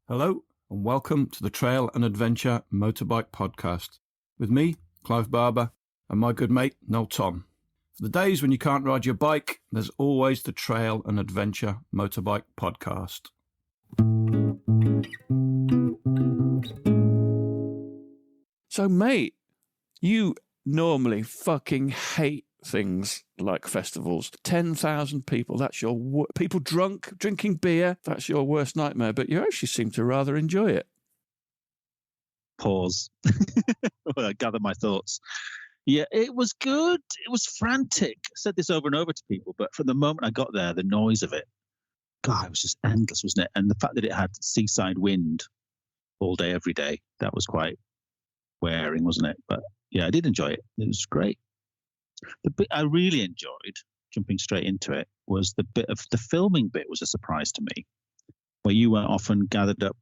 Hello and welcome to the Trail and Adventure Motorbike Podcast with me, Clive Barber, and my good mate, Noel Tom. For the days when you can't ride your bike, there's always the Trail and Adventure Motorbike Podcast. So, mate, you normally fucking hate things like festivals. 10,000 people, that's your... people drunk, drinking beer, that's your worst nightmare, but you actually seem to rather enjoy it. Pause. I gather my thoughts. Yeah, it was good. It was frantic. I said this over and over to people, but from the moment I got there, the noise of it, God, it was just endless, wasn't it? And the fact that it had seaside wind all day, every day, that was quite wearing, wasn't it? But yeah, I did enjoy it. It was great. The bit I really enjoyed, jumping straight into it, was the bit of the filming bit was a surprise to me, where you were often gathered up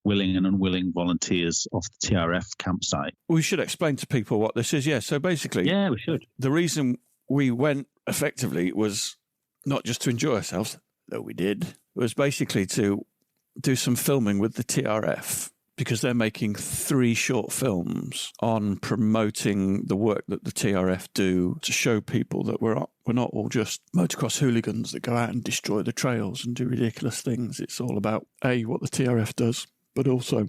willing and unwilling volunteers off the TRF campsite. We should explain to people what this is. Yeah, so basically... Yeah, we should. The reason we went effectively was not just to enjoy ourselves, though we did, it was basically to do some filming with the TRF, because they're making 3 short films on promoting the work that the TRF do to show people that we're not all just motocross hooligans that go out and destroy the trails and do ridiculous things. It's all about, A, what the TRF does, but also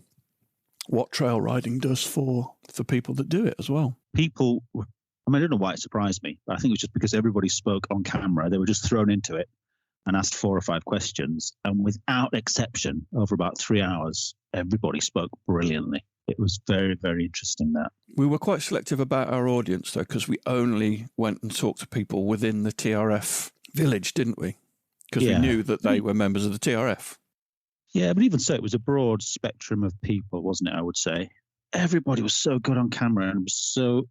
what trail riding does for people that do it as well. People, I don't know why it surprised me, but I think it was just because everybody spoke on camera. They were just thrown into it and asked 4 or 5 questions. And without exception, over about 3 hours, everybody spoke brilliantly. It was very, very interesting, that. We were quite selective about our audience, though, because we only went and talked to people within the TRF village, didn't we? Because we knew that they were members of the TRF. Yeah, but even so, it was a broad spectrum of people, wasn't it, I would say? Everybody was so good on camera and was so,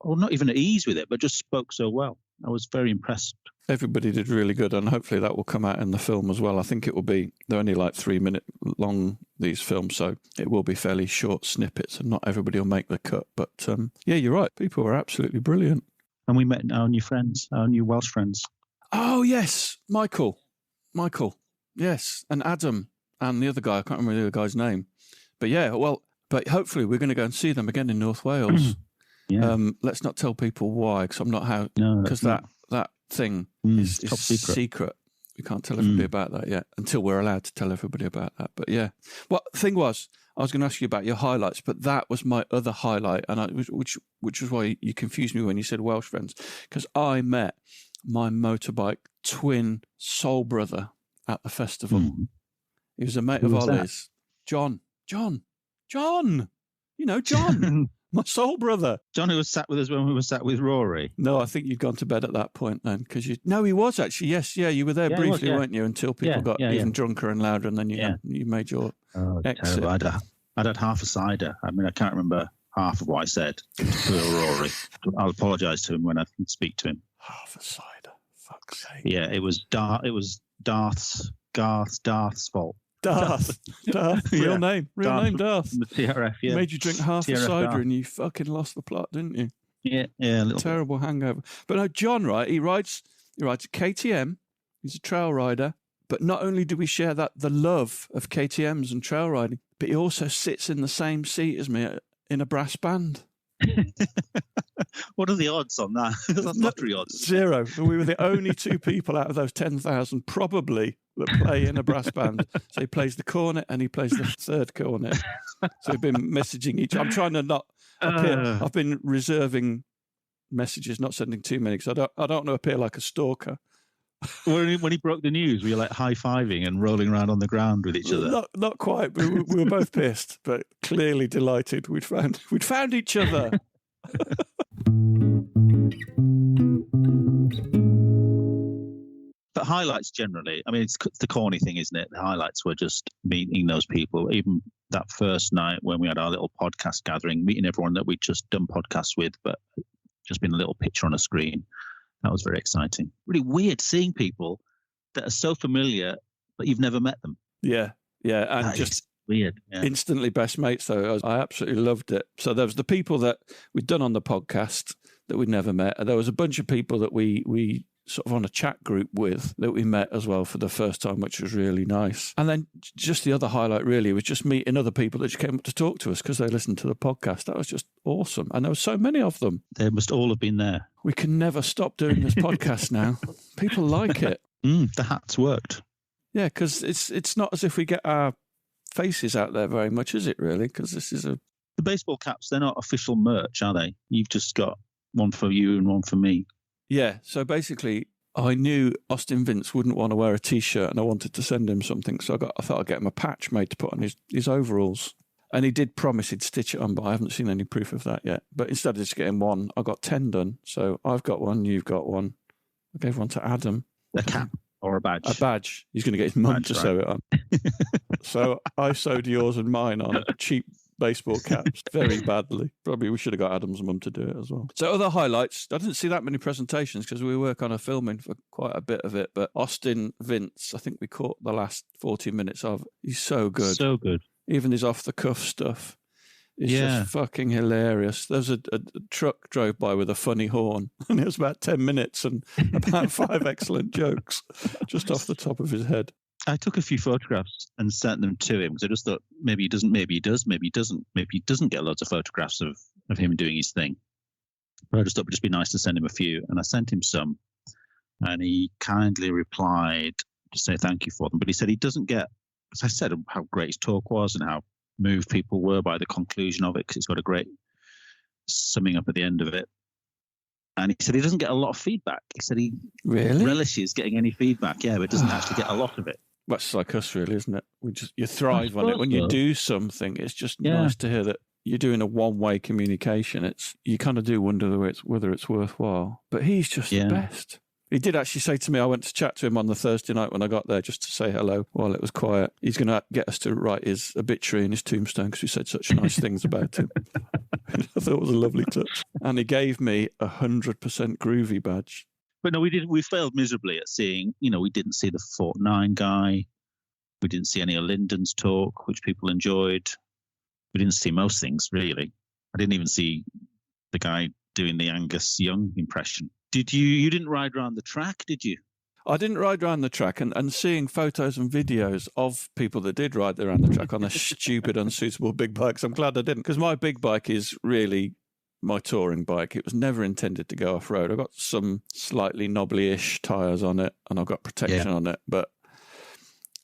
well, not even at ease with it, but just spoke so well. I was very impressed. Everybody did really good, and hopefully that will come out in the film as well. I think it will be, they're only like 3-minute long, these films, so it will be fairly short snippets, and not everybody will make the cut. But yeah, you're right. People were absolutely brilliant. And we met our new friends, our new Welsh friends. Oh, yes. Michael. Yes. And Adam. And the other guy, I can't remember the other guy's name. But yeah, well, but hopefully we're going to go and see them again in North Wales. Yeah. Let's not tell people why, because I'm not how, No, because that thing is top secret. We can't tell everybody about that yet, until we're allowed to tell everybody about that. But yeah, well, the thing was, I was going to ask you about your highlights, but that was my other highlight, and which was why you confused me when you said Welsh friends, because I met my motorbike twin soul brother at the festival. He was a mate of Ollie's. John. You know, John. My soul brother. John, who was sat with us when we were sat with Rory. No, I think you'd gone to bed at that point then. No, he was actually. Yes, yeah, you were there briefly, weren't you? Until people got even drunker and louder, and then you made your exit. Terrible. I'd had half a cider. I can't remember half of what I said to Rory. I'll apologise to him when I can speak to him. Half a cider. Fuck's sake. Yeah, it was Garth's fault. Darth. Real name, Darth. The TRF, yeah. Made you drink half TRF a cider Darth. and you fucking lost the plot, didn't you? Yeah, a little Terrible hangover. But no, John, right, he rides a KTM. He's a trail rider. But not only do we share the love of KTMs and trail riding, but he also sits in the same seat as me in a brass band. What are the odds on that? That's lottery odds. 0. We were the only 2 people out of those 10,000 probably that play in a brass band. So he plays the cornet and he plays the third cornet. So we've been messaging each other. I'm trying to not appear. I've been reserving messages, not sending too many, because I don't want to appear like a stalker. When he broke the news, were you like high-fiving and rolling around on the ground with each other? Not quite. We were both pissed, but clearly delighted. We'd found each other. But highlights generally, it's the corny thing, isn't it? The highlights were just meeting those people. Even that first night when we had our little podcast gathering, meeting everyone that we'd just done podcasts with, but just been a little picture on a screen. That was very exciting. Really weird seeing people that are so familiar, but you've never met them. Yeah. And that just weird. Yeah. Instantly best mates, though. I absolutely loved it. So there was the people that we'd done on the podcast that we'd never met. And there was a bunch of people that we sort of on a chat group with that we met as well for the first time, which was really nice. And then just the other highlight really was just meeting other people that just came up to talk to us because they listened to the podcast. That was just awesome. And there were so many of them. They must all have been there. We can never stop doing this podcast now. People like it. The hats worked. Yeah, because it's not as if we get our faces out there very much, is it really? Because this is The baseball caps, they're not official merch, are they? You've just got one for you and one for me. Yeah, so basically I knew Austin Vince wouldn't want to wear a T-shirt and I wanted to send him something, so I thought I'd get him a patch made to put on his overalls. And he did promise he'd stitch it on, but I haven't seen any proof of that yet. But instead of just getting one, I got 10 done. So I've got one, you've got one. I gave one to Adam. A cap or a badge? A badge. He's going to get his mum to sew it on. So I sewed yours and mine on cheap baseball caps very badly. Probably we should have got Adam's mum to do it as well. So other highlights. I didn't see that many presentations because we were kind of filming for quite a bit of it. But Austin Vince, I think we caught the last 40 minutes of. He's so good. So good. Even his off-the-cuff stuff is just fucking hilarious. There's a truck drove by with a funny horn, and it was about 10 minutes and about 5 excellent jokes just off the top of his head. I took a few photographs and sent them to him because I just thought maybe he doesn't, maybe he does, maybe he doesn't. Maybe he doesn't get loads of photographs of him doing his thing. But I just thought it would just be nice to send him a few, and I sent him some, and he kindly replied to say thank you for them. But he said he doesn't get, as I said, how great his talk was and how moved people were by the conclusion of it because it's got a great summing up at the end of it. And he said he doesn't get a lot of feedback. He said he relishes getting any feedback, but doesn't actually get a lot of it. That's like us, really, isn't it? You thrive on it. When you do something, it's just nice to hear that you're doing a one-way communication. You kind of do wonder whether it's worthwhile. But he's just the best. He did actually say to me, I went to chat to him on the Thursday night when I got there just to say hello while it was quiet. He's going to get us to write his obituary and his tombstone because we said such nice things about him. I thought it was a lovely touch. And he gave me 100% groovy badge. But no, we failed miserably at seeing, we didn't see the Fort 9 guy. We didn't see any of Lyndon's talk, which people enjoyed. We didn't see most things, really. I didn't even see the guy doing the Angus Young impression. You didn't ride around the track, did you? I didn't ride around the track, and seeing photos and videos of people that did ride around the track on their stupid, unsuitable big bikes, I'm glad I didn't, because my big bike is really my touring bike. It was never intended to go off-road. I've got some slightly knobbly-ish tyres on it, and I've got protection on it, but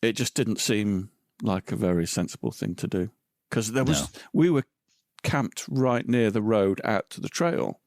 it just didn't seem like a very sensible thing to do. Because we were camped right near the road out to the trail,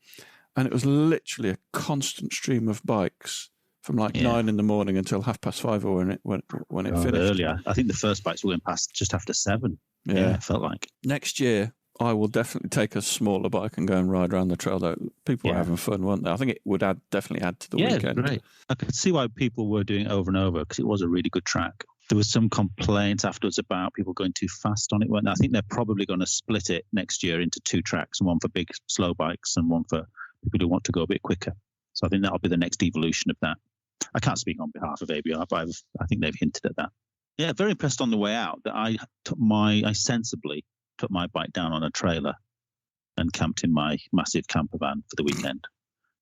and it was literally a constant stream of bikes from 9 in the morning until 5:30 when it finished. Earlier, I think the first bikes went past just after 7. Yeah, it felt like. Next year, I will definitely take a smaller bike and go and ride around the trail. Though people were having fun, weren't they? I think it would definitely add to the weekend. Yeah, great. I could see why people were doing it over and over because it was a really good track. There was some complaints afterwards about people going too fast on it. I think they're probably going to split it next year into 2 tracks, one for big slow bikes and one for people who want to go a bit quicker. So I think that'll be the next evolution of that. I can't speak on behalf of ABR, but I think they've hinted at that. Yeah, very impressed on the way out that I sensibly put my bike down on a trailer and camped in my massive camper van for the weekend.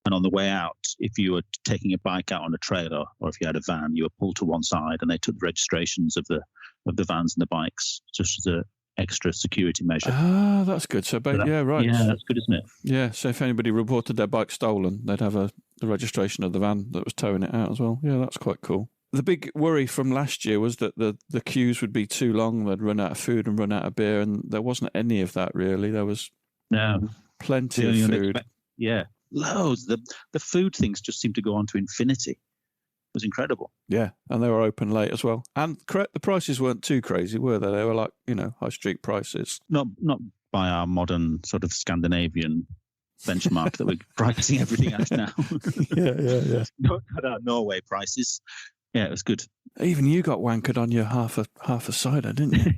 And on the way out, if you were taking a bike out on a trailer or if you had a van, you were pulled to one side and they took the registrations of the vans and the bikes just as an extra security measure. Ah, that's good. So, right. Yeah, that's good, isn't it? Yeah, so if anybody reported their bike stolen, they'd have the registration of the van that was towing it out as well. Yeah, that's quite cool. The big worry from last year was that the queues would be too long, they'd run out of food and run out of beer, and there wasn't any of that really. There was plenty of food. Loads. The food things just seemed to go on to infinity. It was incredible. Yeah, and they were open late as well. And the prices weren't too crazy, were they? They were like, high street prices. Not by our modern sort of Scandinavian benchmark that we're pricing everything at now. Yeah. Not our Norway prices. Yeah, it was good. Even you got wankered on your half a cider, didn't you?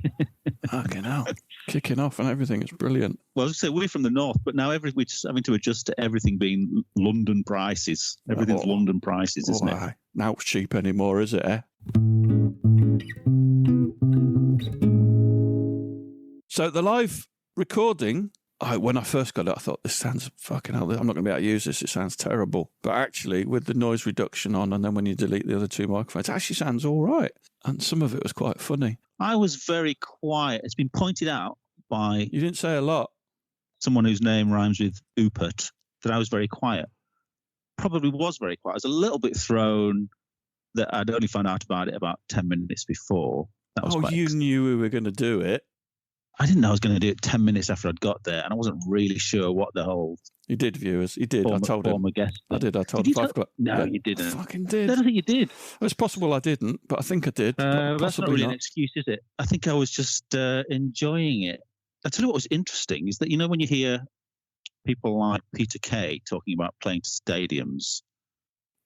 Fucking hell. Kicking off and everything. It's brilliant. Well, I was going to say, we're from the north, but now we're just having to adjust to everything being London prices. Everything's London prices, isn't it? Now it's cheap anymore, is it, eh? So the live recording when I first got it, I thought, this sounds fucking hell, I'm not going to be able to use this. It sounds terrible. But actually, with the noise reduction on, and then when you delete the other two microphones, it actually sounds all right. And some of it was quite funny. I was very quiet. It's been pointed out by... You didn't say a lot. Someone whose name rhymes with Upert, that I was very quiet. Probably was very quiet. I was a little bit thrown that I'd only found out about it about 10 minutes before. That was you knew we were going to do it. I didn't know I was going to do it 10 minutes after I'd got there, and I wasn't really sure what the whole... You did, viewers. You did. I told him. I did. I told him 5 o'clock. No, you didn't. I fucking did. I don't think you did. It's possible I didn't, but I think I did. That's not really an excuse, is it? I think I was just enjoying it. I tell you what was interesting is that, when you hear people like Peter Kay talking about playing to stadiums,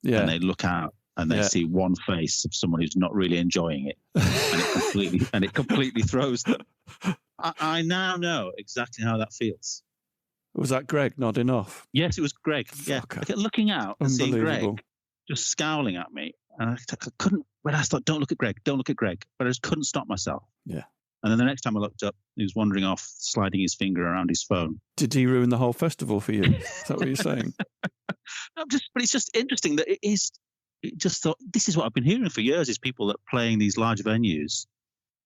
and they look out and they see one face of someone who's not really enjoying it, and it completely throws them. I now know exactly how that feels. Was that Greg nodding off? Yes, it was Greg. Yeah, I kept looking out and seeing Greg just scowling at me, and I couldn't. When I thought, "Don't look at Greg, don't look at Greg," but I just couldn't stop myself. Yeah. And then the next time I looked up, he was wandering off, sliding his finger around his phone. Did he ruin the whole festival for you? Is that what you're saying? But it's just interesting that it is. Just thought, this is what I've been hearing for years: is people that playing these large venues.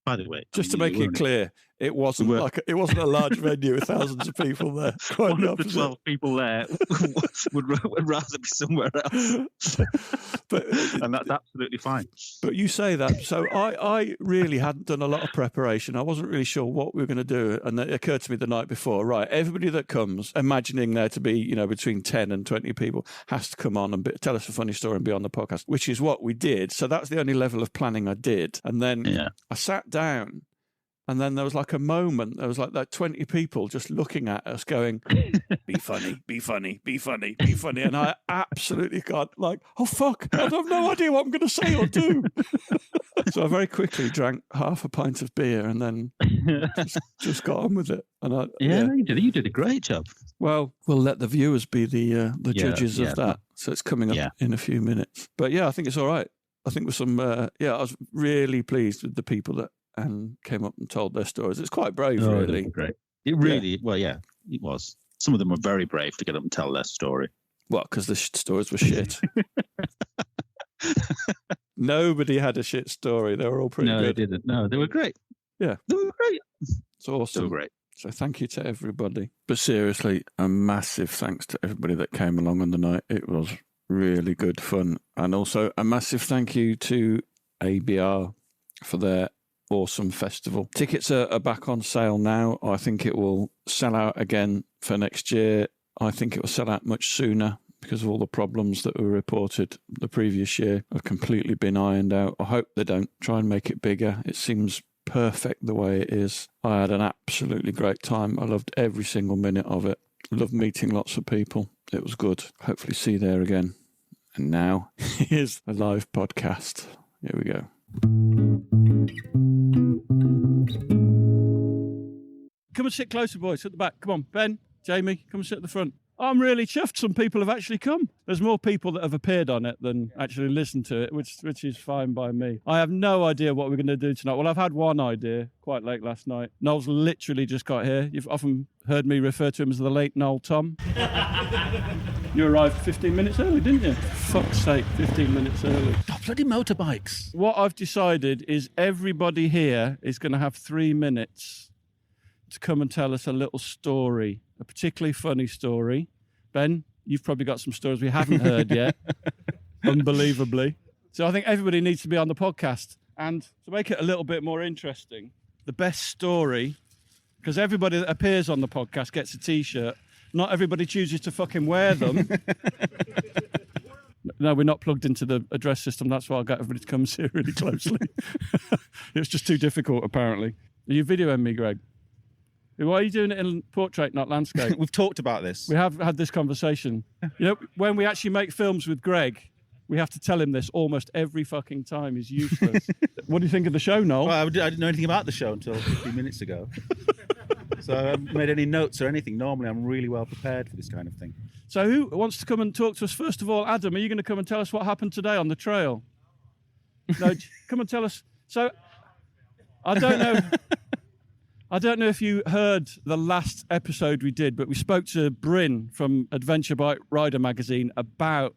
By the way, just to make it clear, it wasn't a large venue with thousands of people there. Quite one of the 12 people there would rather be somewhere else, and that's absolutely fine. But you say that, so I really hadn't done a lot of preparation. I wasn't really sure what we were going to do, and it occurred to me the night before. Right, everybody that comes, imagining there to be between 10 and 20 people, has to come on and tell us a funny story and be on the podcast, which is what we did. So that's the only level of planning I did, and then I sat down, and then there was like a moment, there was like that 20 people just looking at us going, be funny, be funny, be funny, be funny. And I absolutely got like, oh fuck, I have no idea what I'm going to say or do. So I very quickly drank half a pint of beer and then just got on with it. And you did a great job. Well, we'll let the viewers be the judges of that. So it's coming up in a few minutes. But I think it's all right. I think with some, I was really pleased with the people that came up and told their stories. It's quite brave, really. Great. It really, it was. Some of them were very brave to get up and tell their story. Well, because the stories were shit. Nobody had a shit story. They were all pretty good. No, they didn't. No, they were great. Yeah. They were great. It's awesome. They were great. So thank you to everybody. But seriously, a massive thanks to everybody that came along on the night. It was really good fun. And also a massive thank you to ABR for their awesome festival. Tickets are back on sale now. I think it will sell out again for next year. I think it will sell out much sooner because of all the problems that were reported the previous year have completely been ironed out. I hope they don't try and make it bigger. It seems perfect the way it is. I had an absolutely great time. I loved every single minute of it. Loved meeting lots of people. It was good. Hopefully see you there again. And now, here's a live podcast. Here we go. Come and sit closer, boys, at the back. Come on, Ben, Jamie, come and sit at the front. I'm really chuffed. Some people have actually come. There's more people that have appeared on it than actually listened to it, which is fine by me. I have no idea what we're going to do tonight. Well, I've had one idea quite late last night. Noel's literally just got here. You've often heard me refer to him as the late Noel Tom. You arrived 15 minutes early, didn't you? Fuck's sake, 15 minutes early. Oh, bloody motorbikes. What I've decided is everybody here is going to have 3 minutes to come and tell us a little story, a particularly funny story. Ben, you've probably got some stories we haven't heard yet, unbelievably. So I think everybody needs to be on the podcast. And to make it a little bit more interesting, the best story, because everybody that appears on the podcast gets a T-shirt. Not everybody chooses to fucking wear them. No, we're not plugged into the address system. That's why I got everybody to come and see it really closely. It was just too difficult, apparently. Are you videoing me, Greg? Why are you doing it in portrait, not landscape? We've talked about this. We have had this conversation. When we actually make films with Greg, we have to tell him this almost every fucking time. He's useless. What do you think of the show, Noel? Well, I didn't know anything about the show until 15 minutes ago. So I haven't made any notes or anything. Normally, I'm really well prepared for this kind of thing. So who wants to come and talk to us? First of all, Adam, are you going to come and tell us what happened today on the trail? No, come and tell us. So, I don't know. I don't know if you heard the last episode we did, but we spoke to Bryn from Adventure Bike Rider magazine about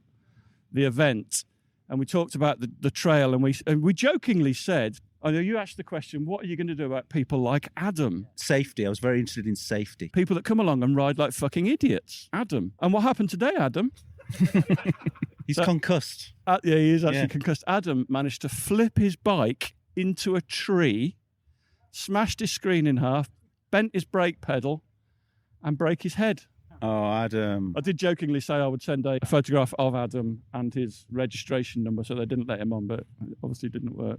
the event, and we talked about the trail, and we jokingly said, I know you asked the question, what are you going to do about people like Adam? Safety. I was very interested in safety. People that come along and ride like fucking idiots. Adam. And what happened today, Adam? He's concussed. Yeah, he is actually concussed. Adam managed to flip his bike into a tree, smashed his screen in half, bent his brake pedal, and break his head. Oh, Adam. I did jokingly say I would send a photograph of Adam and his registration number, so they didn't let him on, but it obviously didn't work.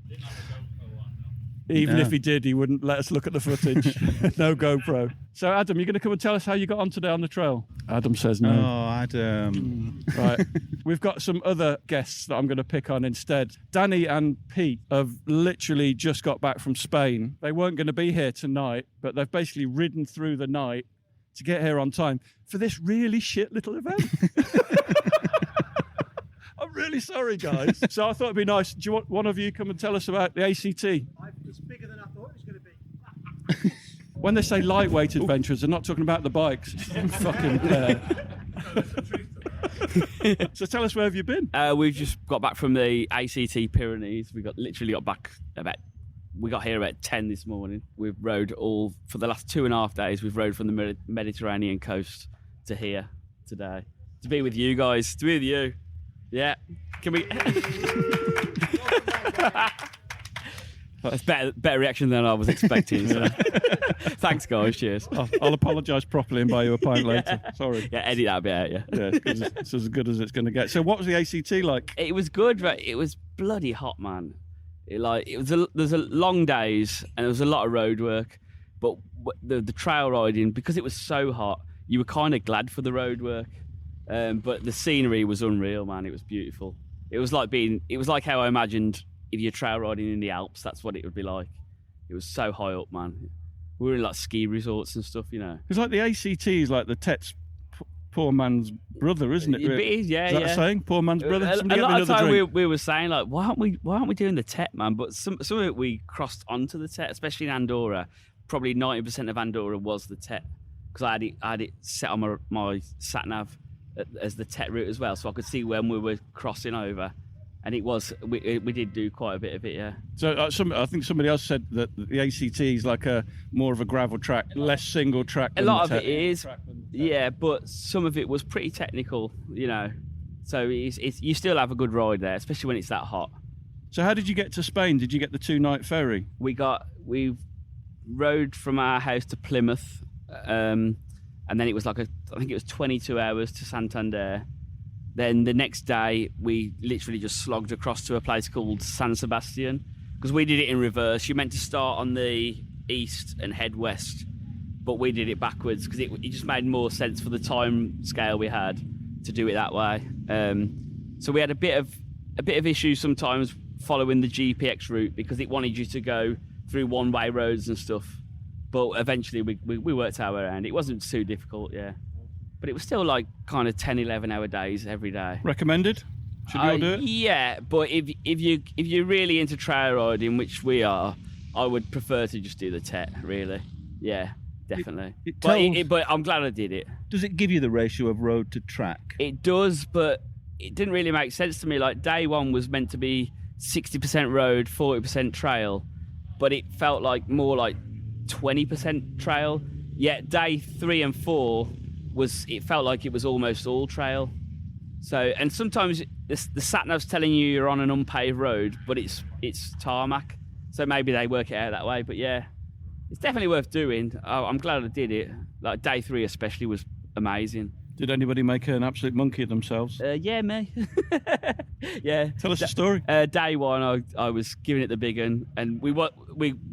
Even if he did, he wouldn't let us look at the footage. No GoPro. So, Adam, you're going to come and tell us how you got on today on the trail? Adam says no. Oh, Adam. Right. We've got some other guests that I'm going to pick on instead. Danny and Pete have literally just got back from Spain. They weren't going to be here tonight, but they've basically ridden through the night to get here on time for this really shit little event. I'm really sorry, guys. So I thought it'd be nice. Do you want one of you come and tell us about the ACT? It's bigger than I thought it was going to be. When they say lightweight adventures, they're not talking about the bikes. Fucking So tell us, where have you been? We've just got back from the ACT Pyrenees. We got here about 10 this morning. We've rode for the last 2.5 days. We've rode from the Mediterranean coast to here today to be with you guys. To be with you. Yeah. Can we? That's better reaction than I was expecting. So. Thanks, guys. Cheers. I'll apologise properly and buy you a pint later. Sorry. Yeah, edit that bit out. Yeah. Because it's as good as it's going to get. So, what was the ACT like? It was good, but it was bloody hot, man. There's a long days and there was a lot of road work, but the trail riding, because it was so hot, you were kind of glad for the road work. But the scenery was unreal, man. It was beautiful. It was like how I imagined if you're trail riding in the Alps, that's what it would be like. It was so high up, man. We were in like ski resorts and stuff, you know. It's like the ACT is like the Tet's poor man's brother, isn't it? It is, yeah. Is that a saying? Poor man's brother? A lot of time we were saying like, why aren't we doing the Tet, man? But some of it we crossed onto the Tet, especially in Andorra. Probably 90% of Andorra was the Tet, because I had it set on my sat nav as the Tet route as well, so I could see when we were crossing over. And we did do quite a bit of it, yeah. So I think somebody else said that the ACT is like more of a gravel track, less single track. A lot of it is, yeah, but some of it was pretty technical, you know. So you still have a good ride there, especially when it's that hot. So how did you get to Spain? Did you get the 2-night ferry? We rode from our house to Plymouth, and then it was I think it was 22 hours to Santander. Then the next day, we literally just slogged across to a place called San Sebastian, because we did it in reverse. You meant to start on the east and head west, but we did it backwards because it just made more sense for the time scale we had to do it that way. So we had a bit of issues sometimes following the GPX route because it wanted you to go through one-way roads and stuff. But eventually we worked our way around. It wasn't too difficult, yeah. But it was still like kind of 10, 11-hour days every day. Recommended? Should we all do it? Yeah, but if you're really into trail riding, which we are, I would prefer to just do the Tet, really. Yeah, definitely. But I'm glad I did it. Does it give you the ratio of road to track? It does, but it didn't really make sense to me. Like, day one was meant to be 60% road, 40% trail, but it felt like more like 20% trail. Yet day 3 and 4 it felt like it was almost all trail. So, and sometimes the sat nav's telling you you're on an unpaved road, but it's tarmac. So maybe they work it out that way. But yeah, it's definitely worth doing. I'm glad I did it. Like day 3 especially was amazing. Did anybody make an absolute monkey of themselves? Yeah, me. Yeah. Tell us a story. Day 1, I was giving it the big one, and we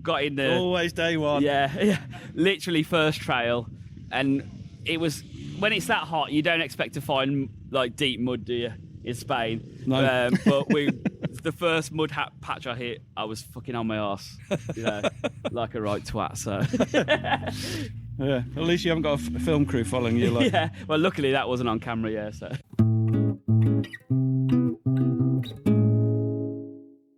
got in the... Always day 1. Yeah. Literally first trail. And it was... When it's that hot, you don't expect to find like deep mud, do you, in Spain? No. But the first mud patch I hit, I was fucking on my arse, you know, like a right twat. So. Yeah, at least you haven't got a film crew following you. Like. Yeah, well, luckily that wasn't on camera, yeah. So.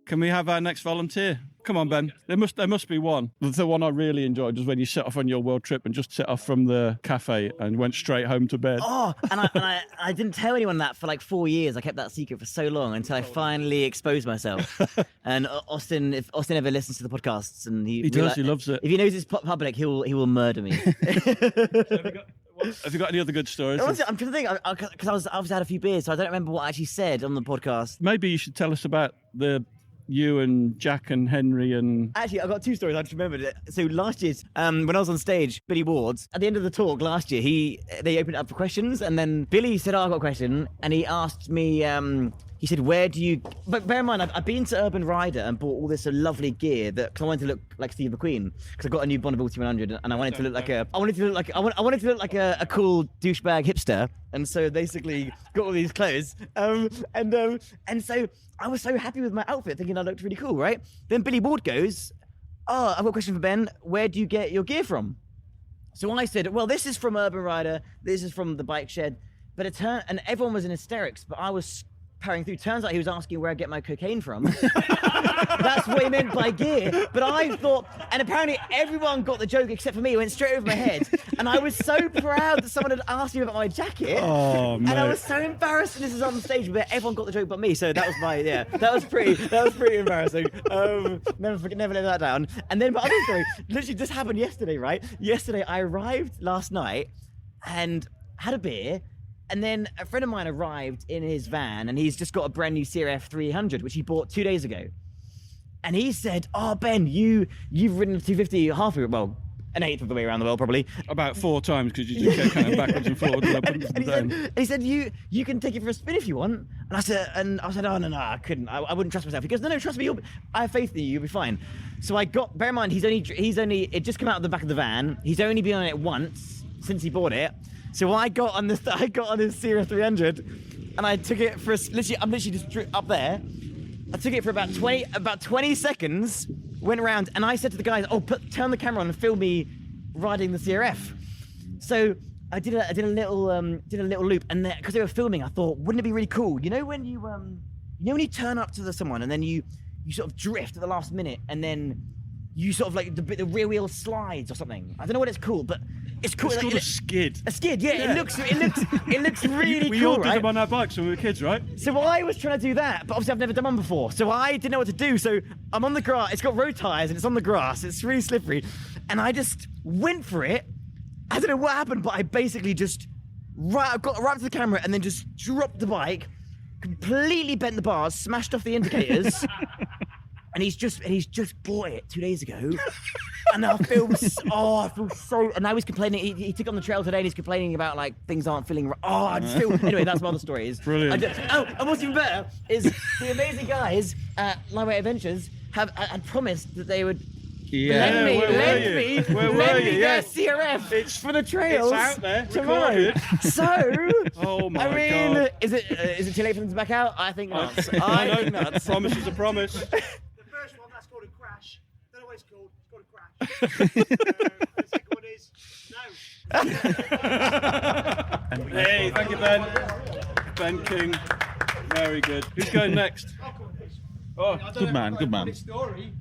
Can we have our next volunteer? Come on, Ben. There must be one. The one I really enjoyed was when you set off on your world trip and just set off from the cafe and went straight home to bed. Oh, and I didn't tell anyone that for like 4 years. I kept that secret for so long until I finally exposed myself. And Austin, if Austin ever listens to the podcasts, and he does, he loves it. If he knows it's public, he will murder me. Have you got any other good stories? I'm trying to think, because I obviously had a few beers, so I don't remember what I actually said on the podcast. Maybe you should tell us about you and Jack and Henry and... Actually, I've got 2 stories. I just remembered it. So last year, when I was on stage, Billy Ward's, at the end of the talk last year, they opened it up for questions, and then Billy said, I've got a question, and he asked me, he said, where do you... But bear in mind, I've been to Urban Rider and bought all this lovely gear because I wanted to look like Steve McQueen, because I got a new Bonneville 100, and I wanted to look like a cool douchebag hipster, and so basically got all these clothes, and so I was so happy with my outfit, thinking I looked really cool, right? Then Billy Ward goes, I've got a question for Ben. Where do you get your gear from? So I said, well, this is from Urban Rider. This is from the bike shed. But and everyone was in hysterics, but I was powering through. Turns out he was asking where I get my cocaine from. That's what he meant by gear. But I thought, and apparently everyone got the joke except for me. It went straight over my head. And I was so proud that someone had asked me about my jacket. Oh, mate. And I was so embarrassed. And this is on stage where everyone got the joke but me. So that was that was pretty embarrassing. Never let that down. And then my other story literally just happened yesterday, right? Yesterday I arrived last night and had a beer. And then a friend of mine arrived in his van, and he's just got a brand new CRF 300, which he bought 2 days ago. And he said, Ben, you've ridden a 250 halfway, well, an eighth of the way around the world, probably. About 4 times, because you just kept kind of backwards and forwards and up and down. And he said, you can take it for a spin if you want. And I said, oh, no, I couldn't. I wouldn't trust myself. He goes, no, trust me. I have faith in you. You'll be fine. So bear in mind, he's only, it just came out of the back of the van. He's only been on it once since he bought it. So I got on this CRF 300, and I took it for I'm literally just up there. I took it for about 20 seconds, went around, and I said to the guys, turn the camera on and film me riding the CRF. So I did a little loop, and because they were filming, I thought, wouldn't it be really cool? You know when you turn up to someone and then you sort of drift at the last minute, and then you sort of like the rear wheel slides or something. I don't know what it's called, but it's cool. It's called a skid. A skid, yeah. It looks really we cool, all did right? them on our bikes when we were kids, right? So I was trying to do that, but obviously I've never done one before. So I didn't know what to do. So I'm on the grass. It's got road tires and it's on the grass. It's really slippery, and I just went for it. I don't know what happened, but I basically just got right up to the camera and then just dropped the bike, completely bent the bars, smashed off the indicators. And he's just bought it 2 days ago, and I feel so. And now he's complaining. He took on the trail today, and he's complaining about like things aren't feeling right. Oh, I just feel. Anyway, that's my other story. Is brilliant. And what's even better is the amazing guys at Lightweight Adventures had promised that they would. Yeah, lend me their Yes. CRF for the trails. It's out there, tomorrow. recorded. So, Oh my I mean, God. is it too late for them to back out? I think not. I think not. Promise is a promise. The first one, that's called a crash. Don't know what it's called. It's called a crash. The second one is no. Hey, thank you, Ben. Ben King. Very good. Who's going next? Oh, Good man.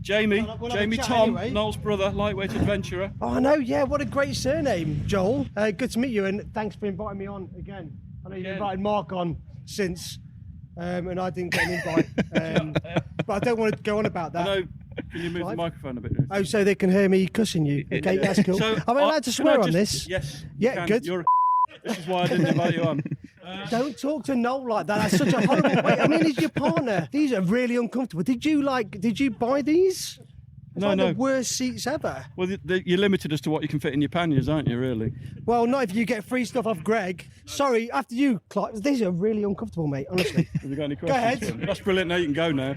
Jamie. We'll have a Jamie chat Tom, anyway. Noel's brother, lightweight adventurer. Oh, no, yeah, what a great surname, Joel. Good to meet you, and thanks for inviting me on again. I know you invited Marc on since, and I didn't get an invite. But I don't want to go on about that. I know. Can you move the microphone a bit? Oh, so they can hear me cussing you. Okay, that's cool. So, Am I allowed to can I swear on just- this? Yes. Yeah, you can. good. You're a This is why I didn't invite you on. Don't talk to Noel like that. That's such a horrible way. I mean, he's your partner. These are really uncomfortable. Did you buy these? It's like the worst seats ever. Well, you're limited as to what you can fit in your panniers, aren't you, really? Well, not if you get free stuff off Greg. Sorry, after you, Clark. These are really uncomfortable, mate, honestly. Have you got any questions? ahead. for me? That's brilliant. Now you can go now.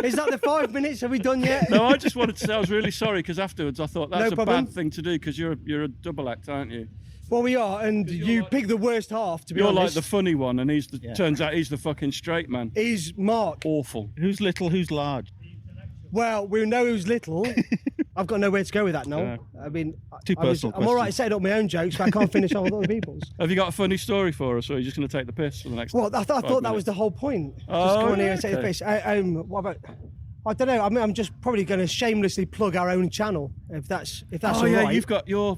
Is that the 5 minutes? Have we done yet? No, I just wanted to say I was really sorry because afterwards I thought that's No a problem. bad thing to do because you're a double act, aren't you? Well, we are, and you pick the worst half, to be You're honest. like the funny one, and turns out he's the fucking straight man. He's Marc. Awful. Who's little? Who's large? Well, we know who's little. I've got nowhere to go with that, Noel. I mean, Too personal I'm all right questions. setting up my own jokes, but I can't finish on other people's. Have you got a funny story for us, or are you just going to take the piss for the next? Well, I thought that minutes? was the whole point. Just Oh, go on here and take the okay. piss. What about? I don't know. I mean, I'm just probably going to shamelessly plug our own channel, if that's all right. You've got your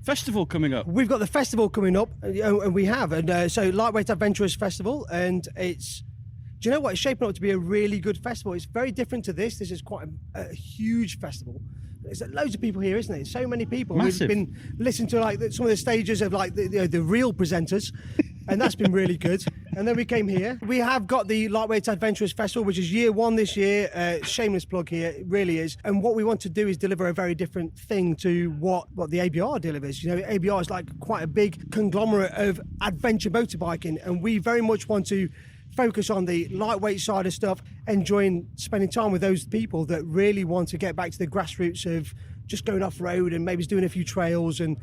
festival coming up. We've got the festival coming up, and we have, and so Lightweight Adventurers Festival, and it's. Do you know what? It's shaping up to be a really good festival. It's very different to this. This is quite a huge festival. There's loads of people here, isn't it? So many people. Massive. We've been listening to like some of the stages of like the real presenters, and that's been really good. And then we came here. We have got the Lightweight Adventurers Festival, which is year 1 this year. Shameless plug here, it really is. And what we want to do is deliver a very different thing to what the ABR delivers. You know, ABR is like quite a big conglomerate of adventure motorbiking, and we very much want to focus on the lightweight side of stuff, enjoying spending time with those people that really want to get back to the grassroots of just going off road and maybe doing a few trails, and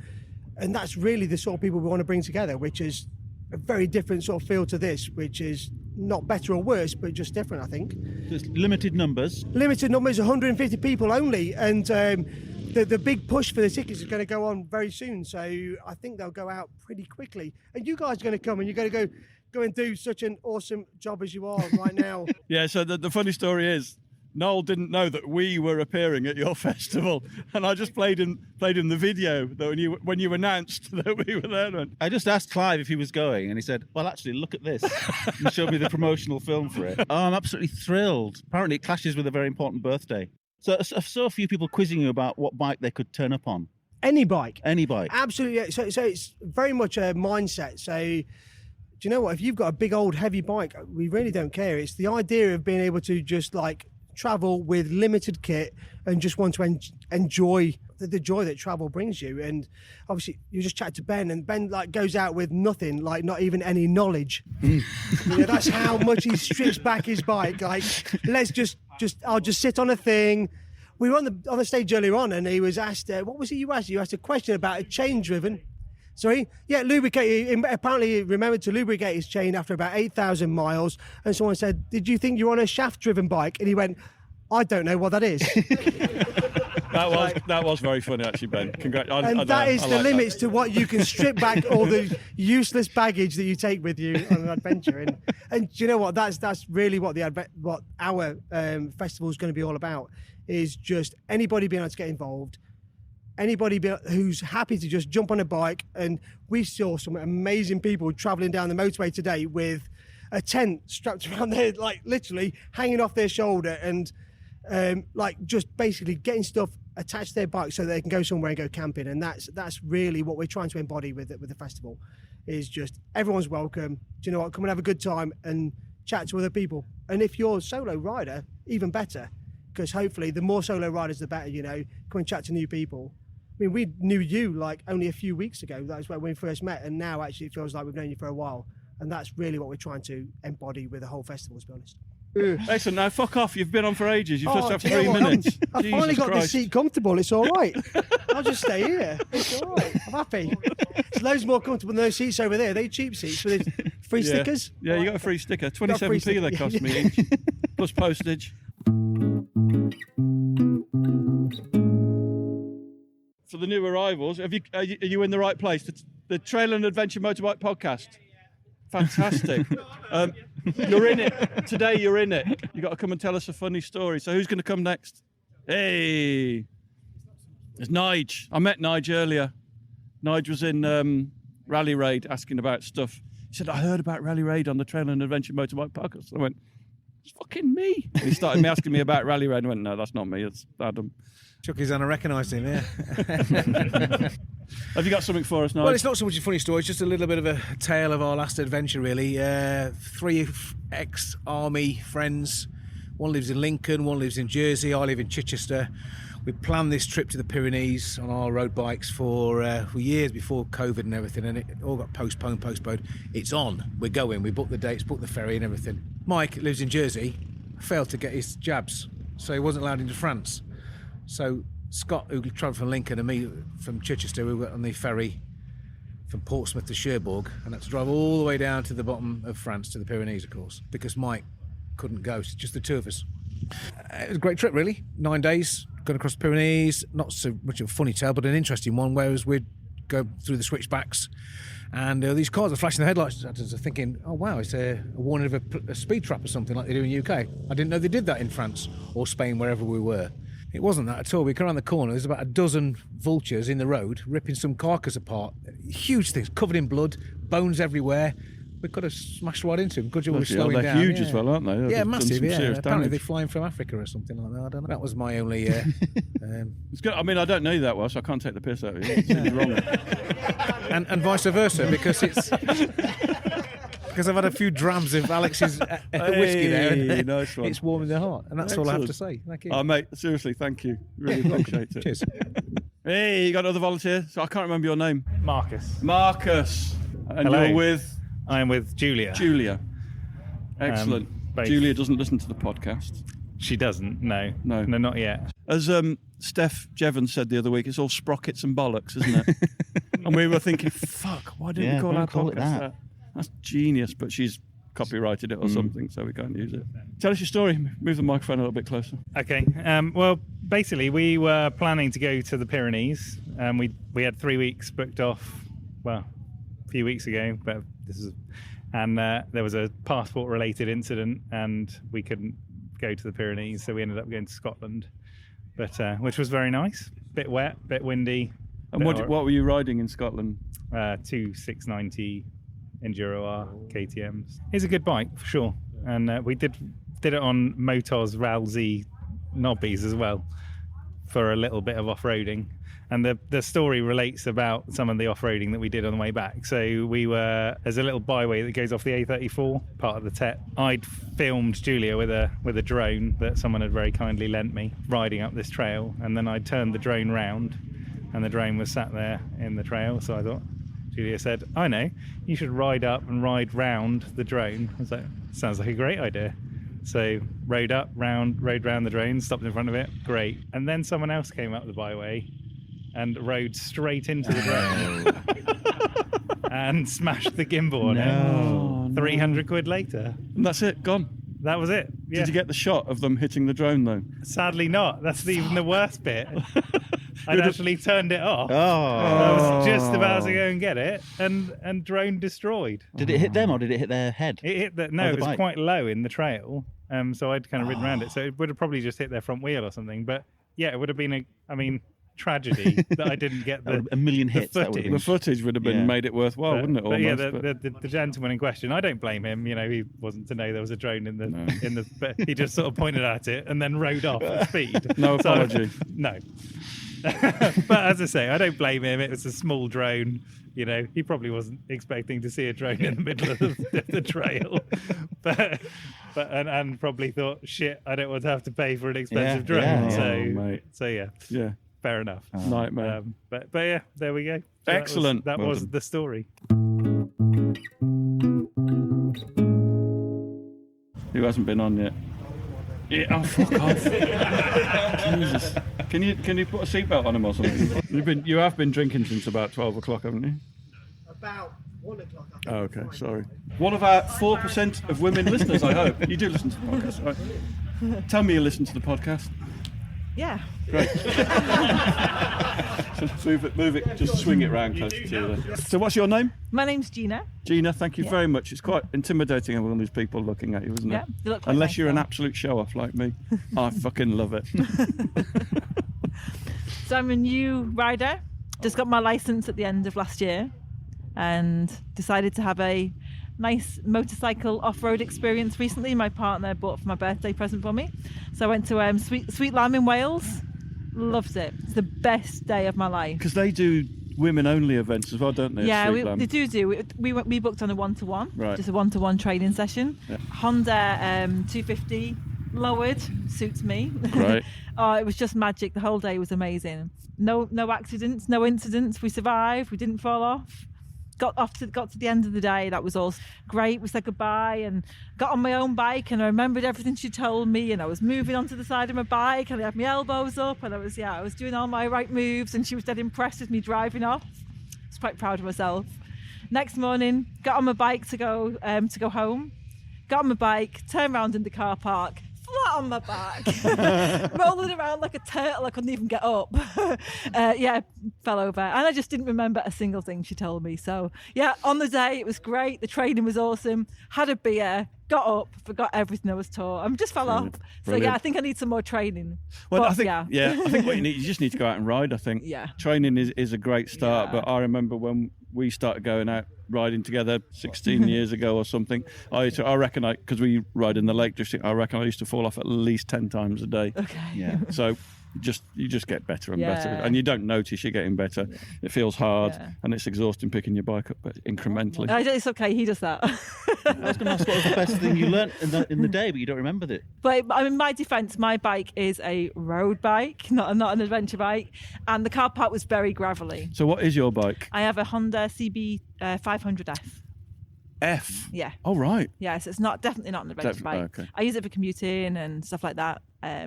that's really the sort of people we want to bring together, which is a very different sort of feel to this, which is not better or worse, but just different, I think. There's limited numbers. Limited numbers, 150 people only, and the big push for the tickets is going to go on very soon, so I think they'll go out pretty quickly. And you guys are going to come and you're going to go and do such an awesome job as you are right now. Yeah, so the funny story is, Noel didn't know that we were appearing at your festival, and I just played him the video that when you announced that we were there. And I just asked Clive if he was going, and he said, "Well, actually, look at this." And showed me the promotional film for it. Oh, I'm absolutely thrilled. Apparently, it clashes with a very important birthday. So I saw a few people quizzing you about what bike they could turn up on. Any bike. Any bike. Absolutely. So it's very much a mindset. So, do you know what? If you've got a big old heavy bike, we really don't care. It's the idea of being able to just like travel with limited kit and just want to enjoy the joy that travel brings you. And obviously you just chat to Ben, and Ben like goes out with nothing, like not even any knowledge. You know, that's how much he strips back his bike. Like, let's just I'll just sit on a thing. We were on the stage earlier on, and he was asked, what was it you asked? You asked a question about a chain driven. Sorry? Yeah, lubricate. Apparently he remembered to lubricate his chain after about 8,000 miles. And someone said, "Did you think you were on a shaft-driven bike?" And he went, "I don't know what that is." That was very funny, actually, Ben. Congratulations. And that is the limits to what you can strip back all the useless baggage that you take with you on an adventure. And do you know what? That's really what our festival is going to be all about. Is just anybody being able to get involved. Anybody who's happy to just jump on a bike. And we saw some amazing people traveling down the motorway today with a tent strapped around their, like literally hanging off their shoulder, and like just basically getting stuff attached to their bike so they can go somewhere and go camping. And that's really what we're trying to embody with the festival, is just everyone's welcome. Do you know what? Come and have a good time and chat to other people. And if you're a solo rider, even better, because hopefully the more solo riders, the better, you know, come and chat to new people. I mean, we knew you like only a few weeks ago. That was when we first met, and now actually it feels like we've known you for a while. And that's really what we're trying to embody with the whole festival, to be honest. Excellent. Now, fuck off. You've been on for ages. You've just have do you know 3 what? minutes. I finally got Christ. this seat comfortable. It's all right. I'll just stay here. It's all right. I'm happy. It's loads more comfortable than those seats over there. They cheap seats with free stickers. Yeah, you got a free sticker. 27p sticker. they cost me each, plus postage. For the new arrivals, are you in the right place? The Trail and Adventure Motorbike Podcast. Fantastic. You're in it. Today you're in it. You've got to come and tell us a funny story. So who's going to come next? Hey, it's Nige. I met Nige earlier. Nige was in Rally Raid asking about stuff. He said, "I heard about Rally Raid on the Trail and Adventure Motorbike Podcast." I went, "It's fucking me." And he started asking me about Rally Raid. I went, "No, that's not me. It's Adam." Shook his hand, I recognised him, yeah. Have you got something for us, Nige? Well, it's not so much a funny story, it's just a little bit of a tale of our last adventure, really. 3 ex-army friends. One lives in Lincoln, one lives in Jersey, I live in Chichester. We planned this trip to the Pyrenees on our road bikes for years before COVID and everything, and it all got postponed. It's on. We're going. We booked the dates, booked the ferry and everything. Mike lives in Jersey, failed to get his jabs, so he wasn't allowed into France. So Scott, who travelled from Lincoln, and me from Chichester, we went on the ferry from Portsmouth to Cherbourg, and had to drive all the way down to the bottom of France, to the Pyrenees, of course, because Mike couldn't go. It's just the two of us. It was a great trip, really. 9 days, going across the Pyrenees. Not so much of a funny tale, but an interesting one, whereas we'd go through the switchbacks, and these cars are flashing their headlights at us, thinking, oh wow, it's a warning of a speed trap or something like they do in the UK. I didn't know they did that in France or Spain, wherever we were. It wasn't that at all. We come around the corner, there's about a dozen vultures in the road ripping some carcass apart. Huge things, covered in blood, bones everywhere. We could have smashed right into them. Good job we were slowing they're down. Huge as well, aren't they? Yeah, They've massive. done some serious Apparently damage. they're flying from Africa or something like that. I don't know. That was my only. It's good. I mean, I don't know you that well, so I can't take the piss out of you. It's wrong. and vice versa, because it's because I've had a few drams of Alex's whiskey there, and nice one. it's warming the heart, and that's all I have to Excellent. say. Thank you. Oh, mate, seriously, thank you. Really appreciate it. Cheers. Hey, you got another volunteer? So I can't remember your name. Marcus. Marcus. And Hello. you're with? I am with Julia. Julia. Excellent. both. Julia doesn't listen to the podcast. She doesn't. No, No, not yet. As Steph Jevons said the other week, it's all sprockets and bollocks, isn't it? And we were thinking, fuck, why didn't we call our call it podcast that? That's genius, but she's copyrighted it or something, so we can't use it. Tell us your story. Move the microphone a little bit closer. Okay. Well, basically, we were planning to go to the Pyrenees. We had 3 weeks booked off. Well, a few weeks ago, but there was a passport-related incident, and we couldn't go to the Pyrenees, so we ended up going to Scotland, but which was very nice. Bit wet, bit windy. And what were you riding in Scotland? 2 690 Enduro R KTMs. It's a good bike for sure, and we did it on Motor's Ralsei knobbies as well for a little bit of off-roading. And the story relates about some of the off-roading that we did on the way back. So there's a little byway that goes off the A34, part of the TET. I'd filmed Julia with a drone that someone had very kindly lent me, riding up this trail, and then I turned the drone round, and the drone was sat there in the trail. So I thought, Julia said, I know, you should ride up and ride round the drone. I was like, sounds like a great idea. So rode round the drone, stopped in front of it, great. And then someone else came up the byway and rode straight into the drone and smashed the gimbal on it. 300 quid later. And that's it, gone. That was it. Yeah. Did you get the shot of them hitting the drone though? Sadly not. That's even the worst bit. I'd actually turned it off. Oh. I was just about to go and get it, and drone destroyed. Did it hit them or did it hit their head? It hit it was bike? quite low in the trail, so I'd kind of ridden around it. So it would have probably just hit their front wheel or something. But yeah, it would have been tragedy that I didn't get a million hits. footage. The footage would have been made it worthwhile, wouldn't it? But Almost, yeah, the gentleman in question, I don't blame him. He wasn't to know there was a drone in the. But he just sort of pointed at it and then rode off at speed. No apology. No. But as I say, I don't blame him. It was a small drone. He probably wasn't expecting to see a drone in the middle of the trail, and probably thought, shit, I don't want to have to pay for an expensive drone. So yeah. Fair enough. Nightmare. But yeah, there we go. So Excellent. That was the story. Who hasn't been on yet? Yeah, oh fuck off! Jesus, can you put a seatbelt on him or something? You have been drinking since about 12 o'clock, haven't you? About 1 o'clock. Oh, okay, sorry. One of our 4% of women listeners, I hope. You do listen to the podcast, right? Tell me you listen to the podcast. Yeah. Great. Just move it, just swing it round closer to you then. So what's your name? My name's Gina. Gina, thank you very much. It's quite intimidating having all these people looking at you, isn't Yeah, it? you look quite Unless nice, you're an though. absolute show-off like me. I fucking love it. So I'm a new rider. Just got my license at the end of last year and decided to have a nice motorcycle off-road experience recently. My partner bought for my birthday present for me. So I went to Sweet Lamb in Wales. Loved it. It's the best day of my life. Because they do women-only events as well, don't they? Yeah, Sweet Lamb? they do. We booked on a one-to-one, Right. just a one-to-one training session. Yeah. Honda 250 lowered, suits me. Great. Oh, it was just magic. The whole day was amazing. No accidents, no incidents. We survived. We didn't fall off. Got to the end of the day. That was all great. We said goodbye and got on my own bike, and I remembered everything she told me, and I was moving onto the side of my bike and I had my elbows up, and I was doing all my right moves, and she was dead impressed with me driving off. I was quite proud of myself. Next morning, got on my bike to go home. Got on my bike, turned around in the car park, flat on my back, rolling around like a turtle. I couldn't even get up. Fell over. And I just didn't remember a single thing she told me. So, yeah, on the day, it was great. The training was awesome. Had a beer, got up, forgot everything I was taught. I just fell off. So, yeah, I think I need some more training. Well, But, I think what you just need to go out and ride, I think. Yeah. Training is a great start, but I remember when we started going out riding together 16 years ago or something, I reckon because we ride in the Lake District, I reckon I used to fall off at least 10 times a day. Okay. Yeah. So you just get better and better, and you don't notice you're getting better. It feels hard, and it's exhausting picking your bike up, but incrementally. It's okay, he does that. I was going to ask what was the best thing you learnt in the day, but you don't remember it. But in my defence, my bike is a road bike, not an adventure bike, and the car park was very gravelly. So what is your bike? I have a Honda CB 500F. F? Yeah. Oh, right. Yeah, so it's definitely not an adventure bike. Okay. I use it for commuting and stuff like that.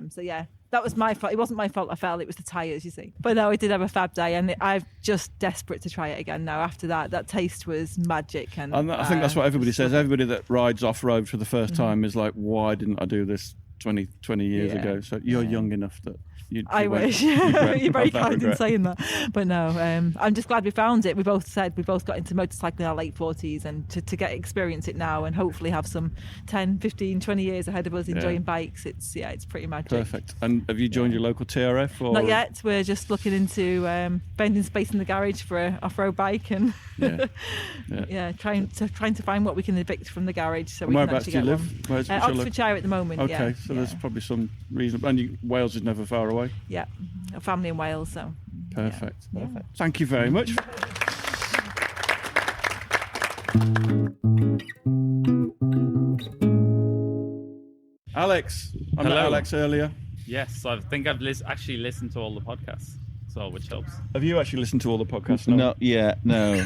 So yeah, that was my fault. It wasn't my fault I fell, it was the tyres, you see. But no, I did have a fab day, and I'm just desperate to try it again now. After that taste was magic. And I think that's what everybody says. Everybody that rides off-road for the first time is like, why didn't I do this 20 years ago? So you're young enough that I wish. You're very kind in saying that. But no, I'm just glad we found it. We both got into motorcycling in our late 40s, and to get experience it now and hopefully have some 10, 15, 20 years ahead of us enjoying bikes, it's pretty magic. Perfect. And have you joined your local TRF? Or? Not yet. We're just looking into finding space in the garage for an off-road bike, and trying to find what we can evict from the garage so we can actually get one. Where's do you live? Oxfordshire at the moment. Okay, so there's probably some reason. And Wales is never far away. Yeah, a family in Wales, so. Perfect. Thank you very much. Alex, I met Alex earlier. Yes, I think I've actually listened to all the podcasts, so which helps. Have you actually listened to all the podcasts? No, no.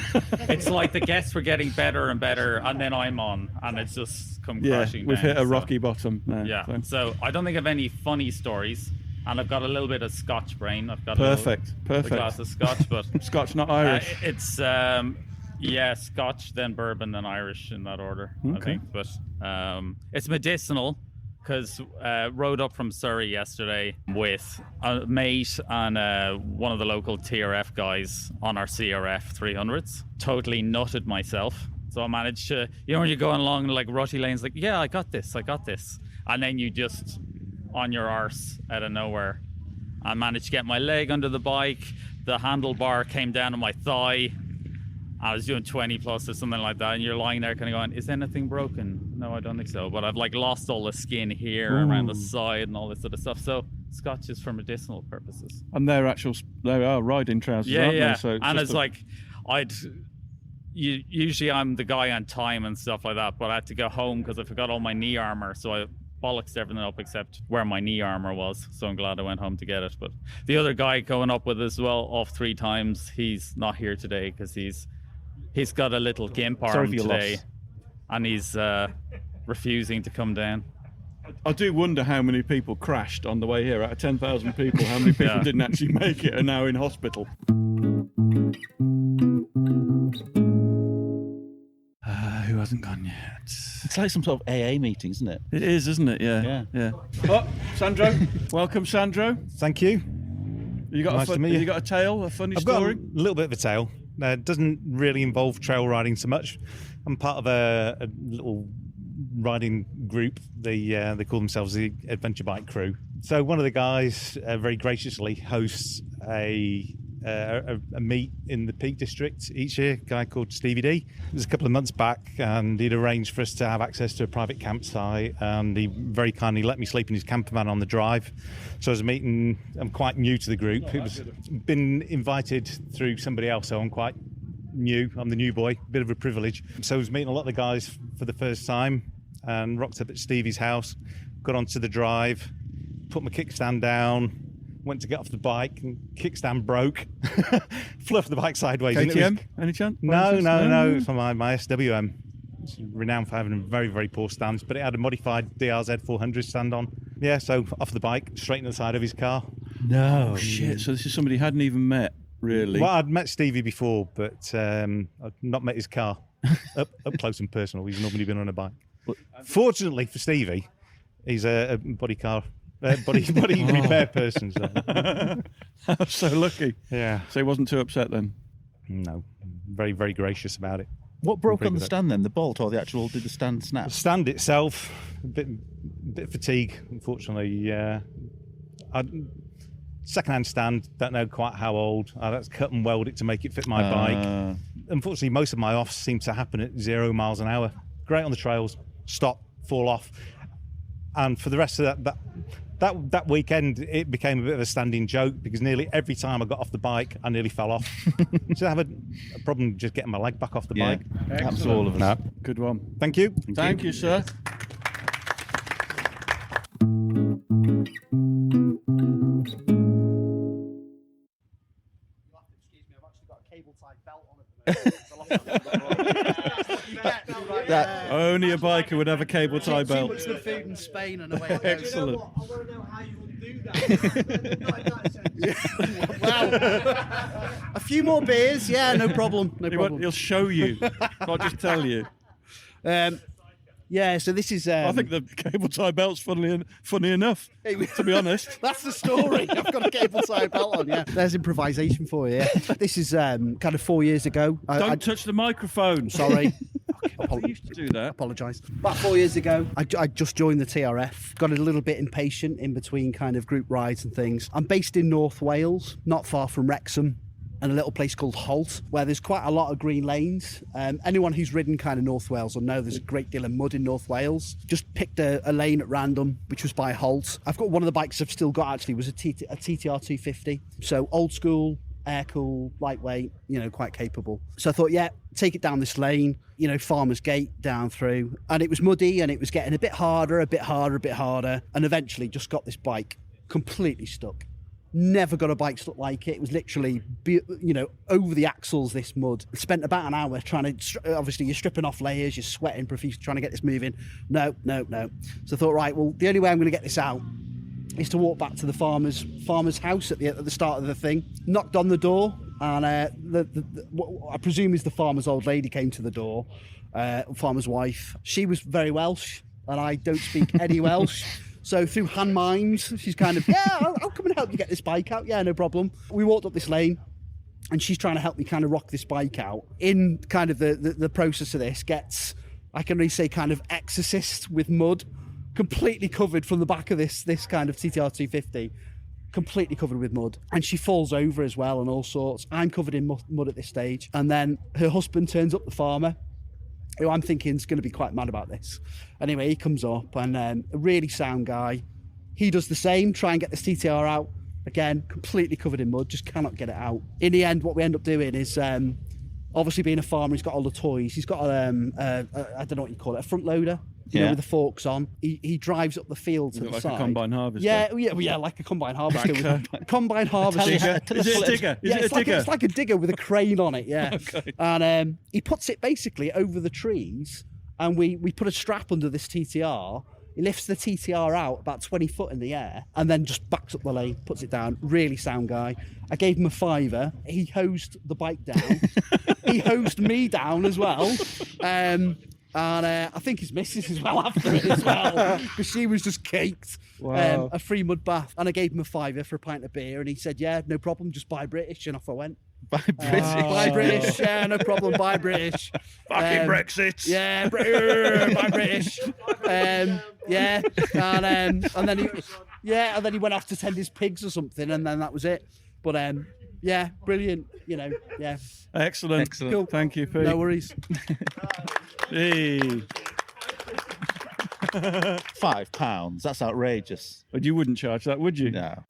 It's like the guests were getting better and better, and then I'm on, and it's just come crashing down. We've hit a rocky bottom now. Yeah, so I don't think I've any funny stories. And I've got a little bit of Scotch brain. I've got a glass of Scotch, but Scotch, not Irish. It's Scotch, then bourbon, then Irish in that order. I think, but it's medicinal because rode up from Surrey yesterday with a mate and one of the local TRF guys on our CRF 300s. Totally nutted myself, so I managed to, when you're going along like rutty lanes, like I got this, and then you just on your arse out of nowhere. I managed to get my leg under the bike. The handlebar came down on my thigh. I was doing 20 plus or something like that, and you're lying there kind of going, is anything broken? No, I don't think so. But I've like lost all the skin here around the side and all this sort of stuff. So Scotch is for medicinal purposes. And they are riding trousers, aren't they? So usually I'm the guy on time and stuff like that, but I had to go home because I forgot all my knee armor. So I bollocksed everything up except where my knee armor was, so I'm glad I went home to get it. But the other guy going up with as well off 3 times, he's not here today because he's got a little gimp arm today, and he's refusing to come down. I do wonder how many people crashed on the way here. Out of 10,000 people, how many people didn't actually make it and are now in hospital? Who hasn't gone yet? It's like some sort of AA meeting, isn't it? It is, isn't it? Yeah. Oh, Sandro. Welcome, Sandro. Thank you. You got you got a tale, a funny story? I've got a little bit of a tale. It doesn't really involve trail riding so much. I'm part of a little riding group. They call themselves the Adventure Bike Crew. So one of the guys very graciously hosts a meet in the Peak District each year, a guy called Stevie D. It was a couple of months back, and he'd arranged for us to have access to a private campsite, and he very kindly let me sleep in his camper van on the drive. So I was meeting, I'm quite new to the group. It was been invited through somebody else, so I'm quite new. I'm the new boy, a bit of a privilege. So I was meeting a lot of the guys for the first time, and rocked up at Stevie's house, got onto the drive, put my kickstand down, went to get off the bike, and kickstand broke. Flew off the bike sideways. KTM, any chance? No. It's on my SWM. It's renowned for having very, very poor stands, but it had a modified DRZ 400 stand on. Yeah, so off the bike, straight in the side of his car. No. Oh, shit. So this is somebody you hadn't even met, really? Well, I'd met Stevie before, but I'd not met his car up close and personal. He's normally been on a bike. Fortunately for Stevie, He's a body repair person. So. I was so lucky. Yeah. So he wasn't too upset then? No. Very, very gracious about it. What broke on the stand then? The bolt or did the stand snap? The stand itself, a bit fatigue, unfortunately. Second-hand stand, don't know quite how old. I had to cut and weld it to make it fit my bike. Unfortunately, most of my offs seem to happen at 0 miles an hour. Great on the trails, stop, fall off. And for the rest of that weekend, it became a bit of a standing joke because nearly every time I got off the bike, I nearly fell off. So I have a problem just getting my leg back off the bike. Happens to all of us. No. Good one. Thank you. Thank you, sir. Only a biker would have a cable tie belt. Too much of the food in Spain and away it goes. Excellent. I want to know how you would do that. Wow. A few more beers, yeah, no problem. No problem. He'll show you, not just tell you. Yeah, so this is. I think the cable tie belt's funny enough, to be honest. That's the story. I've got a cable tie belt on, yeah. There's improvisation for you. Yeah. This is kind of 4 years ago. Don't touch the microphone. Sorry. I used to do that. Apologise. About 4 years ago, I just joined the TRF. Got a little bit impatient in between kind of group rides and things. I'm based in North Wales, not far from Wrexham, and a little place called Holt, where there's quite a lot of green lanes. Anyone who's ridden kind of North Wales will know there's a great deal of mud in North Wales. Just picked a lane at random, which was by Holt. I've got one of the bikes I've still got actually was a TTR 250. So old school, air cool, lightweight, quite capable. So I thought, yeah, take it down this lane, Farmer's Gate down through. And it was muddy and it was getting a bit harder. And eventually just got this bike completely stuck. Never got a bike stuck like it. It was literally, over the axles, this mud. Spent about an hour trying to, obviously you're stripping off layers, you're sweating profusely trying to get this moving. No. So I thought, right, well, the only way I'm going to get this out is to walk back to the farmer's house at the start of the thing. Knocked on the door, and what I presume is the farmer's old lady came to the door, farmer's wife. She was very Welsh, and I don't speak any Welsh. So through hand mines, she's kind of, I'll come and help you get this bike out. Yeah, no problem. We walked up this lane, and she's trying to help me kind of rock this bike out. In kind of the process of this, I can really say kind of exorcist with mud, completely covered from the back of this kind of TTR 250, completely covered with mud. And she falls over as well and all sorts. I'm covered in mud at this stage. And then her husband turns up, the farmer, who I'm thinking is going to be quite mad about this. Anyway, he comes up, and a really sound guy. He does the same, try and get this TTR out. Again, completely covered in mud, just cannot get it out. In the end, what we end up doing is, obviously being a farmer, he's got all the toys. He's got I don't know what you call it, a front loader, with the forks on. He drives up the field to the like side. A combine harvester. Yeah, like a combine harvester. Combine harvester. Is it a digger? It's like a digger with a crane on it, yeah. Okay. And he puts it basically over the trees, and we put a strap under this TTR. He lifts the TTR out about 20 foot in the air and then just backs up the lane, puts it down. Really sound guy. I gave him a £5. He hosed the bike down. He hosed me down as well. And I think his missus as well after it as well, because she was just caked. Wow. A free mud bath. And I gave him a £5 for a pint of beer, and he said, yeah, no problem, just buy British. And off I went. Buy British. Buy British, yeah, no problem, buy British. Fucking Brexit. Yeah, buy British. Yeah, and then he went off to tend his pigs or something, and then that was it. But yeah, brilliant. Yeah. Excellent. Cool. Thank you, Pete. No worries. Hey. £5. That's outrageous. But you wouldn't charge that, would you? No.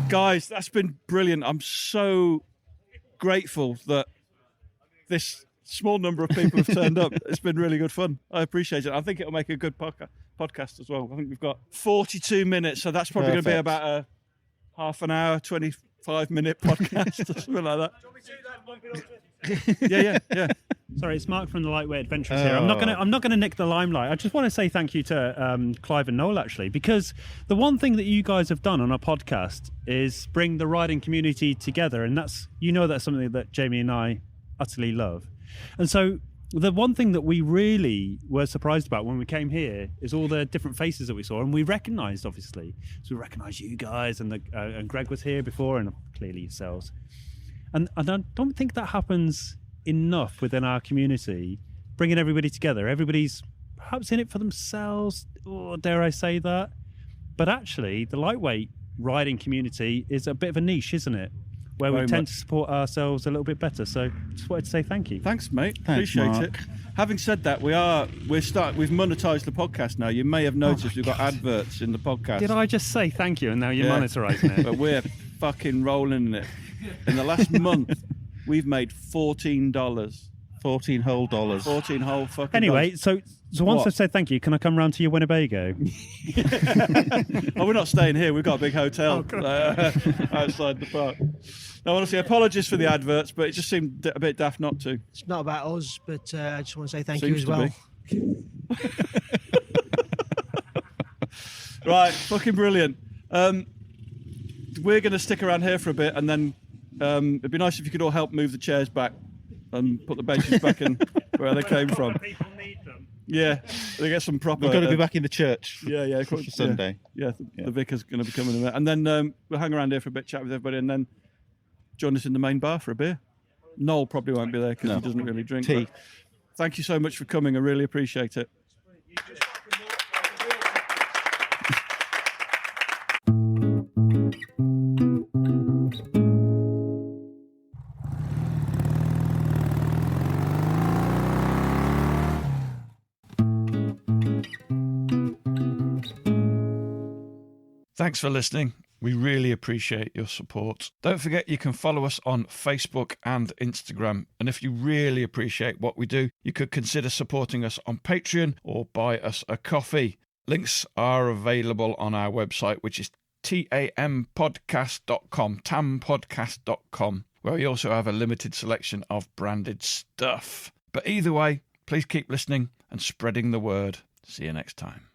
Guys, that's been brilliant. I'm so grateful that this small number of people have turned up. It's been really good fun. I appreciate it. I think it'll make a good podcast as well. I think we've got 42 minutes, so that's probably going to be about a half an hour, 25-minute podcast or something like that. Yeah. Sorry, it's Mark from the Lightweight Adventurers here. I'm not gonna nick the limelight. I just want to say thank you to Clive and Noel, actually, because the one thing that you guys have done on our podcast is bring the riding community together, and that's something that Jamie and I utterly love. And so the one thing that we really were surprised about when we came here is all the different faces that we saw, and we recognised, obviously. So we recognised you guys, and Greg was here before, and clearly yourselves. And I don't think that happens enough within our community, bringing everybody together. Everybody's perhaps in it for themselves, or dare I say that. But actually, the lightweight riding community is a bit of a niche, isn't it? Where we tend to support ourselves a little bit better. So just wanted to say thank you. Thanks, mate. Thanks, Appreciate Mark. it. Having said that, we've monetised the podcast now. You may have noticed we've got adverts in the podcast. Did I just say thank you and now you're monetising it? But we're fucking rolling in it. In the last month, we've made $14. 14 whole dollars. 14 whole fucking Anyway, dollars. so once What? I've said thank you, can I come round to your Winnebago? Oh, we're not staying here. We've got a big hotel outside the park. No, honestly, apologies for the adverts, but it just seemed a bit daft not to. It's not about us, but I just want to say thank Seems you as to well. Right, fucking brilliant. We're going to stick around here for a bit, and then it'd be nice if you could all help move the chairs back and put the benches back in where they came from. People need them. Yeah, they get some proper. We're going to be back in the church. Yeah, for Sunday. Yeah, the vicar's going to be coming in there, and then we'll hang around here for a bit, chat with everybody, and then join us in the main bar for a beer. Noel probably won't be there because he doesn't really drink. Tea. Thank you so much for coming. I really appreciate it. Thanks for listening. We really appreciate your support. Don't forget you can follow us on Facebook and Instagram. And if you really appreciate what we do, you could consider supporting us on Patreon or buy us a coffee. Links are available on our website, which is tampodcast.com, tampodcast.com, where we also have a limited selection of branded stuff. But either way, please keep listening and spreading the word. See you next time.